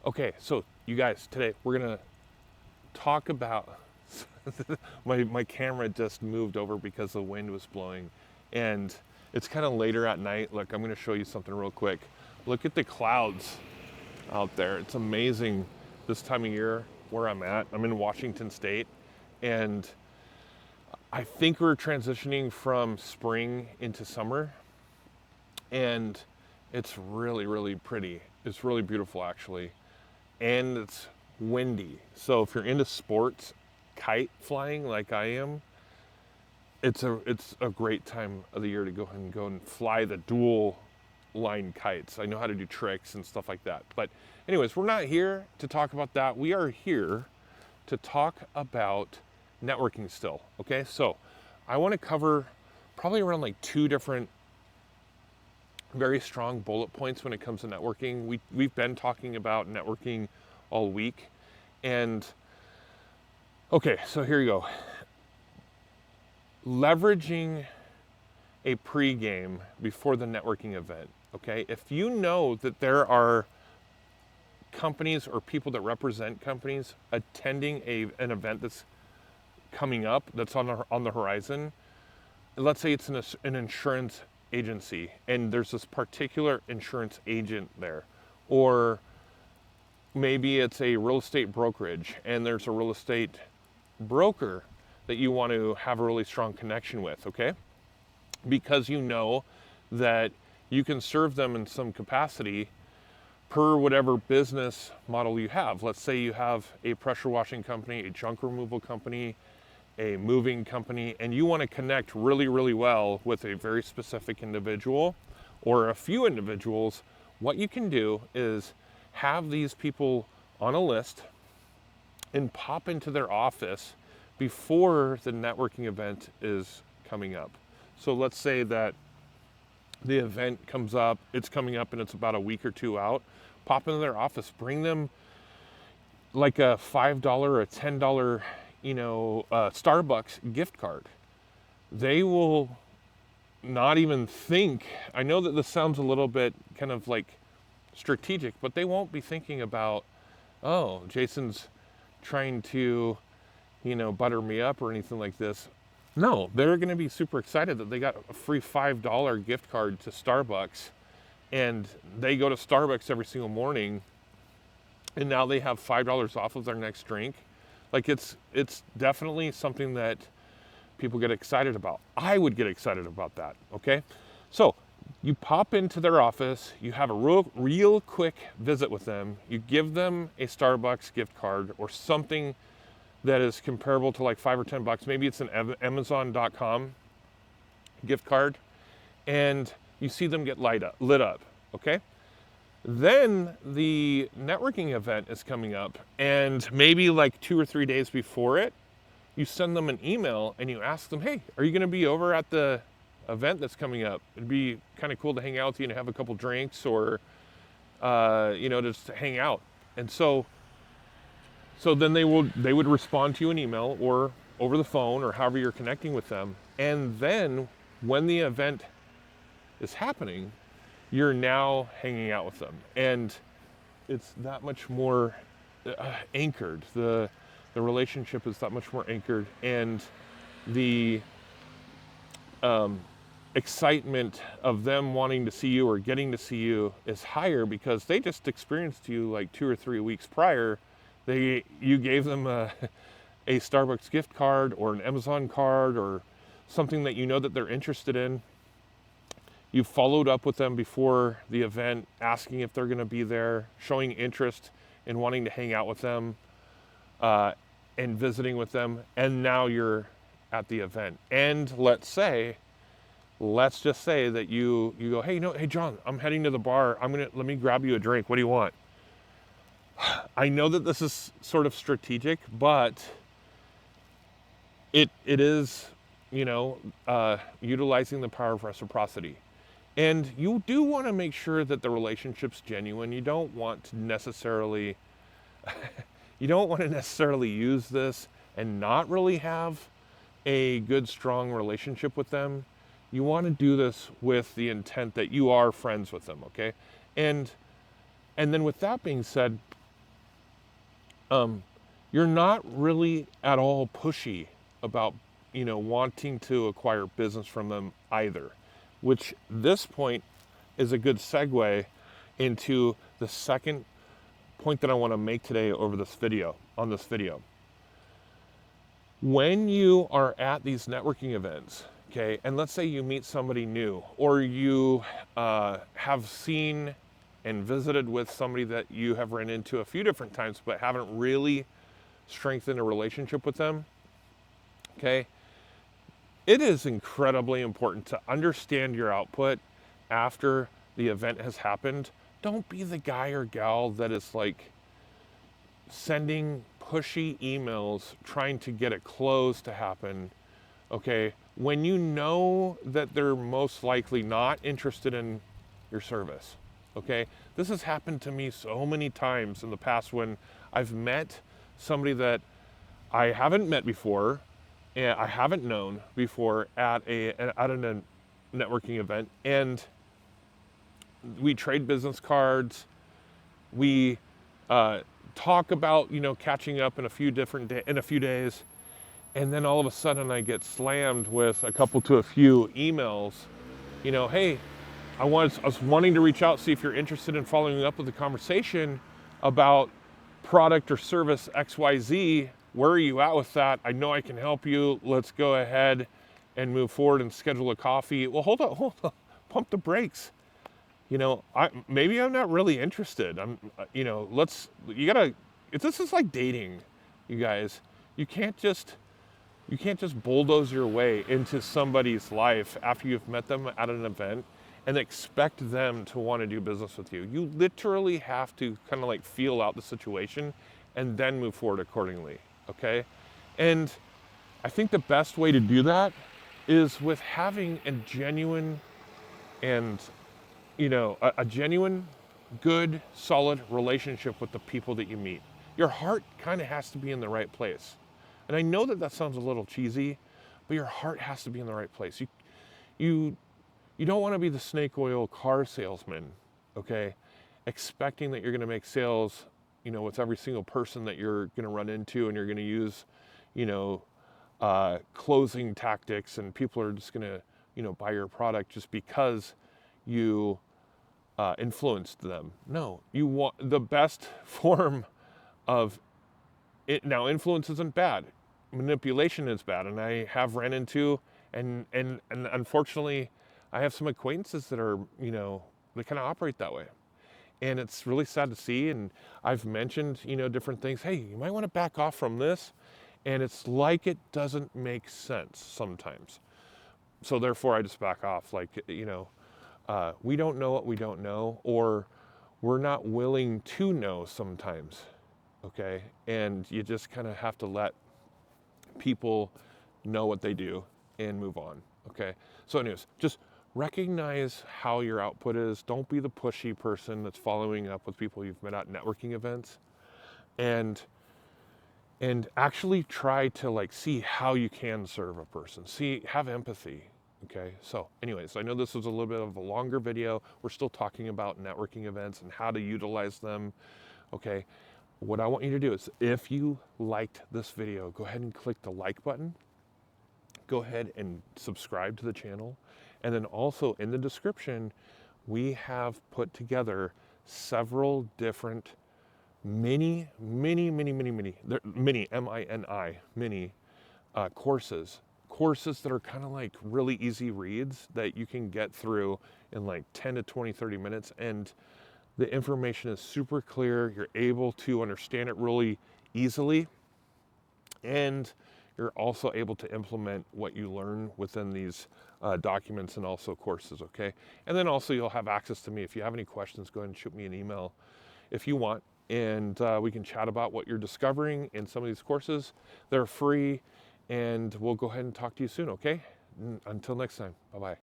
Okay, so you guys, today we're gonna talk about my camera just moved over because the wind was blowing, and it's kind of later at night. Look, I'm gonna show you something real quick. Look at the clouds out there. It's amazing this time of year where I'm at. I'm in Washington State, and I think we're transitioning from spring into summer, and it's really, really pretty. It's really beautiful, actually. And it's windy. So if you're into sports, kite flying like I am, it's a great time of the year to go and fly the dual line kites. I know how to do tricks and stuff like that. But anyways, we're not here to talk about that. We are here to talk about networking still. Okay? So I want to cover probably around like two different very strong bullet points when it comes to networking. We've been talking about networking all week. And okay, so here you go. Leveraging a pregame before the networking event. Okay, if you know that there are companies or people that represent companies attending an event that's coming up, that's on the horizon, let's say it's an insurance agency and there's this particular insurance agent there, or maybe it's a real estate brokerage and there's a real estate broker that you want to have a really strong connection with, okay? Because you know that you can serve them in some capacity per whatever business model you have. Let's say you have a pressure washing company, a junk removal company, a moving company, and you want to connect really, really well with a very specific individual or a few individuals. What you can do is have these people on a list and pop into their office before the networking event is coming up. So let's say that the event comes up, it's coming up and it's about a week or two out. Pop into their office, bring them like a $5 or a $10, Starbucks gift card. They will not even think, I know that this sounds a little bit kind of like strategic, but they won't be thinking about, oh, Jason's trying to, butter me up or anything like this. No, they're going to be super excited that they got a free $5 gift card to Starbucks, and they go to Starbucks every single morning, and now they have $5 off of their next drink. Like it's definitely something that people get excited about. I would get excited about that, okay? So you pop into their office, you have a real quick visit with them, you give them a Starbucks gift card or something that is comparable to like $5 or $10. Maybe it's an Amazon.com gift card, and you see them get lit up, okay? Then the networking event is coming up, and maybe like 2 or 3 days before it, you send them an email and you ask them, hey, are you going to be over at the event that's coming up? It'd be kind of cool to hang out with you and have a couple drinks, or just hang out. And so then they would respond to you an email or over the phone or however you're connecting with them. And then when the event is happening, you're now hanging out with them, and it's that much more anchored. The relationship is that much more anchored, and the excitement of them wanting to see you or getting to see you is higher because they just experienced you like 2 or 3 weeks prior. You gave them a Starbucks gift card or an Amazon card or something that you know that they're interested in. You followed up with them before the event, asking if they're going to be there, showing interest in wanting to hang out with them, and visiting with them. And now you're at the event. And let's just say that you go, hey John, I'm heading to the bar. Let me grab you a drink. What do you want? I know that this is sort of strategic, but it is, utilizing the power of reciprocity. And you do want to make sure that the relationship's genuine. You don't want to necessarily use this and not really have a good, strong relationship with them. You want to do this with the intent that you are friends with them, okay? And then with that being said, you're not really at all pushy about, wanting to acquire business from them either, which this point is a good segue into the second point that I want to make today on this video. When you are at these networking events, okay, and let's say you meet somebody new, or you have seen and visited with somebody that you have run into a few different times but haven't really strengthened a relationship with them, okay, it is incredibly important to understand your output after the event has happened. Don't be the guy or gal that is like sending pushy emails trying to get a close to happen, okay, when you know that they're most likely not interested in your service, okay? This has happened to me so many times in the past when I've met somebody that I haven't met before and I haven't known before at a networking event, and we trade business cards, we talk about catching up in a few days, and then all of a sudden I get slammed with a few emails. Hey, I was wanting to reach out, see if you're interested in following up with a conversation about product or service XYZ. Where are you at with that? I know I can help you. Let's go ahead and move forward and schedule a coffee. Well, hold on, pump the brakes. Maybe I'm not really interested. This is like dating, you guys. You can't just bulldoze your way into somebody's life after you've met them at an event and expect them to want to do business with you. You literally have to kind of like feel out the situation and then move forward accordingly, okay? And I think the best way to do that is with having a genuine and a genuine, good, solid relationship with the people that you meet. Your heart kind of has to be in the right place. And I know that sounds a little cheesy, but your heart has to be in the right place. You don't want to be the snake oil car salesman, okay? Expecting that you're going to make sales, with every single person that you're going to run into, and you're going to use, closing tactics, and people are just going to, buy your product just because you influenced them. No, you want the best form of it. Now, influence isn't bad. Manipulation is bad, and I have ran into, and unfortunately, I have some acquaintances that are, they kind of operate that way. And it's really sad to see, and I've mentioned, different things. Hey, you might want to back off from this. And it's like it doesn't make sense sometimes. So therefore, I just back off. Like, we don't know what we don't know, or we're not willing to know sometimes, okay? And you just kind of have to let people know what they do and move on, okay? So anyways, just recognize how your output is. Don't be the pushy person that's following up with people you've met at networking events. And actually try to like see how you can serve a person. Have empathy. Okay, so anyways, I know this was a little bit of a longer video. We're still talking about networking events and how to utilize them. Okay, what I want you to do is, if you liked this video, go ahead and click the like button. Go ahead and subscribe to the channel. And then also in the description, we have put together several different mini courses that are kind of like really easy reads that you can get through in like 10 to 20, 30 minutes. And the information is super clear. You're able to understand it really easily. And you're also able to implement what you learn within these documents and also courses, okay? And then also you'll have access to me. If you have any questions, go ahead and shoot me an email if you want. And we can chat about what you're discovering in some of these courses. They're free, and we'll go ahead and talk to you soon, okay? Until next time, bye-bye.